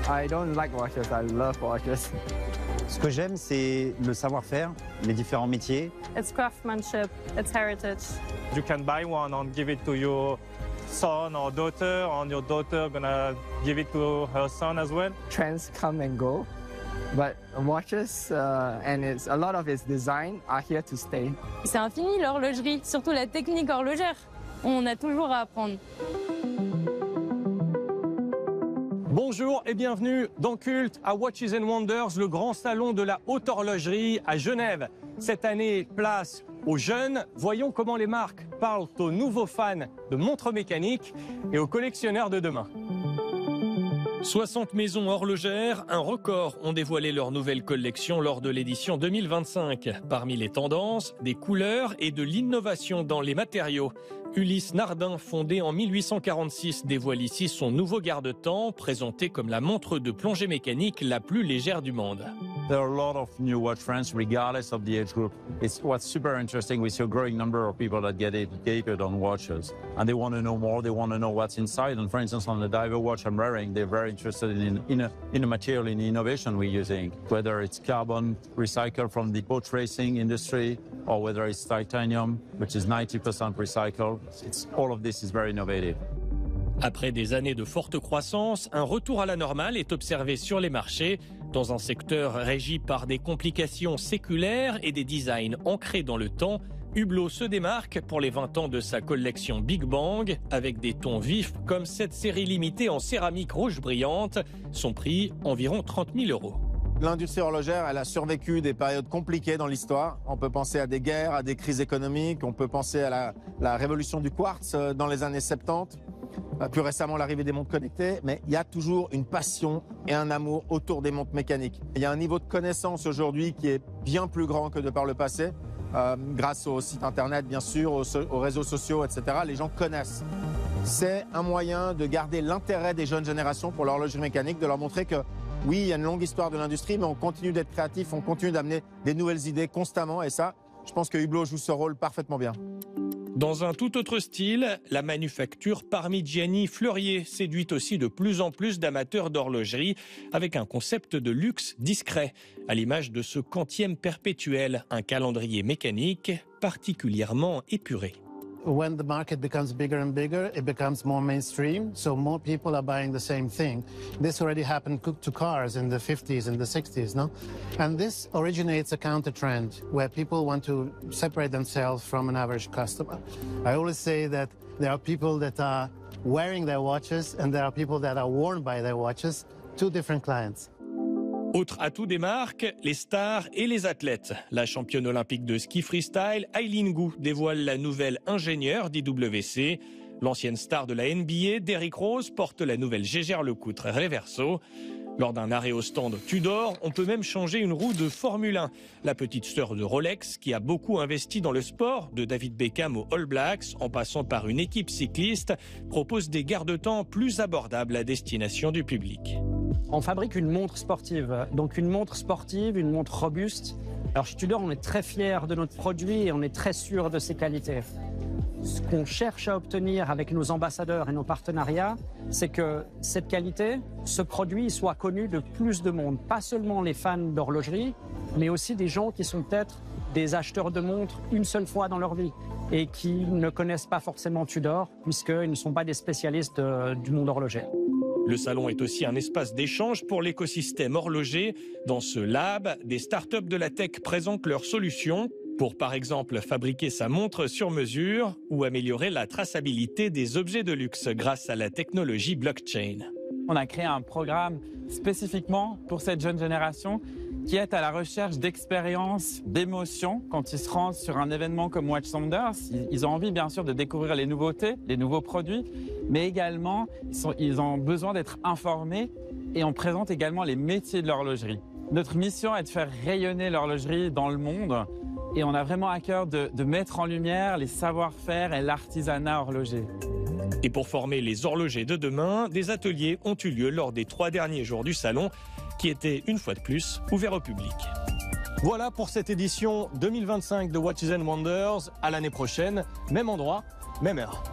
I don't like watches, I love watches. Ce que j'aime, c'est le savoir-faire, les différents métiers. It's craftsmanship, it's heritage. You can buy one and give it to your son or daughter, and your daughter gonna give it to her son as well. Trends come and go, but watches and a lot of its design are here to stay. C'est infini l'horlogerie, surtout la technique horlogère. On a toujours à apprendre. Bonjour et bienvenue dans Cult à Watches and Wonders, le grand salon de la haute horlogerie à Genève. Cette année, place aux jeunes. Voyons comment les marques parlent aux nouveaux fans de montres mécaniques et aux collectionneurs de demain. 60 maisons horlogères, un record, ont dévoilé leur nouvelle collection lors de l'édition 2025. Parmi les tendances, des couleurs et de l'innovation dans les matériaux. Ulysse Nardin, fondé en 1846, dévoile ici son nouveau garde-temps, présenté comme la montre de plongée mécanique la plus légère du monde. There are a lot of new watch trends regardless of the age group. It's what's super interesting. We see a growing number of people that get educated on watches and they want to know more. They want to know what's inside. And for instance, on the diver watch I'm wearing, they're very interested in a material, in the innovation we're using, whether it's carbon recycled from the boat racing industry or whether it's titanium, which is 90% recycled. All of this is very innovative. Après des années de forte croissance, un retour à la normale est observé sur les marchés, dans un secteur régi par des complications séculaires et des designs ancrés dans le temps. Hublot se démarque pour les 20 ans de sa collection Big Bang, avec des tons vifs comme cette série limitée en céramique rouge brillante. Son prix, environ 30 000 €. L'industrie horlogère, elle a survécu des périodes compliquées dans l'histoire. On peut penser à des guerres, à des crises économiques, on peut penser à la révolution du quartz dans les années 70. Plus récemment, l'arrivée des montres connectées, mais il y a toujours une passion et un amour autour des montres mécaniques. Il y a un niveau de connaissance aujourd'hui qui est bien plus grand que de par le passé, grâce aux sites internet, bien sûr, aux réseaux sociaux, etc. Les gens connaissent. C'est un moyen de garder l'intérêt des jeunes générations pour l'horlogerie mécanique, de leur montrer que oui, il y a une longue histoire de l'industrie, mais on continue d'être créatif, on continue d'amener des nouvelles idées constamment, et ça, je pense que Hublot joue ce rôle parfaitement bien. Dans un tout autre style, la manufacture Parmigiani Fleurier séduit aussi de plus en plus d'amateurs d'horlogerie avec un concept de luxe discret, à l'image de ce quantième perpétuel, un calendrier mécanique particulièrement épuré. When the market becomes bigger and bigger, it becomes more mainstream, so more people are buying the same thing. This already happened to cars in the 50s and the 60s, no? And this originates a counter trend where people want to separate themselves from an average customer. I always say that there are people that are wearing their watches and there are people that are worn by their watches, two different clients. Autre atout des marques, les stars et les athlètes. La championne olympique de ski freestyle, Eileen Gu, dévoile la nouvelle ingénieure d'IWC. L'ancienne star de la NBA, Derrick Rose, porte la nouvelle Jaeger LeCoultre Reverso. Lors d'un arrêt au stand Tudor, on peut même changer une roue de Formule 1. La petite sœur de Rolex, qui a beaucoup investi dans le sport, de David Beckham aux All Blacks, en passant par une équipe cycliste, propose des garde-temps plus abordables à destination du public. On fabrique une montre sportive, donc une montre sportive, une montre robuste. Alors chez Tudor, on est très fiers de notre produit et on est très sûr de ses qualités. Ce qu'on cherche à obtenir avec nos ambassadeurs et nos partenariats, c'est que cette qualité, ce produit soit connu de plus de monde. Pas seulement les fans d'horlogerie, mais aussi des gens qui sont peut-être des acheteurs de montres une seule fois dans leur vie et qui ne connaissent pas forcément Tudor puisqu'ils ne sont pas des spécialistes du monde horloger. Le salon est aussi un espace d'échange pour l'écosystème horloger. Dans ce lab, des startups de la tech présentent leurs solutions pour, par exemple, fabriquer sa montre sur mesure ou améliorer la traçabilité des objets de luxe grâce à la technologie blockchain. On a créé un programme spécifiquement pour cette jeune génération qui est à la recherche d'expériences, d'émotions quand ils se rendent sur un événement comme Watches and Wonders. Ils ont envie bien sûr de découvrir les nouveautés, les nouveaux produits, mais également ils ont besoin d'être informés et on présente également les métiers de l'horlogerie. Notre mission est de faire rayonner l'horlogerie dans le monde et on a vraiment à cœur de mettre en lumière les savoir-faire et l'artisanat horloger. Et pour former les horlogers de demain, des ateliers ont eu lieu lors des 3 derniers jours du salon, qui était une fois de plus ouvert au public. Voilà pour cette édition 2025 de Watches and Wonders. À l'année prochaine, même endroit, même heure.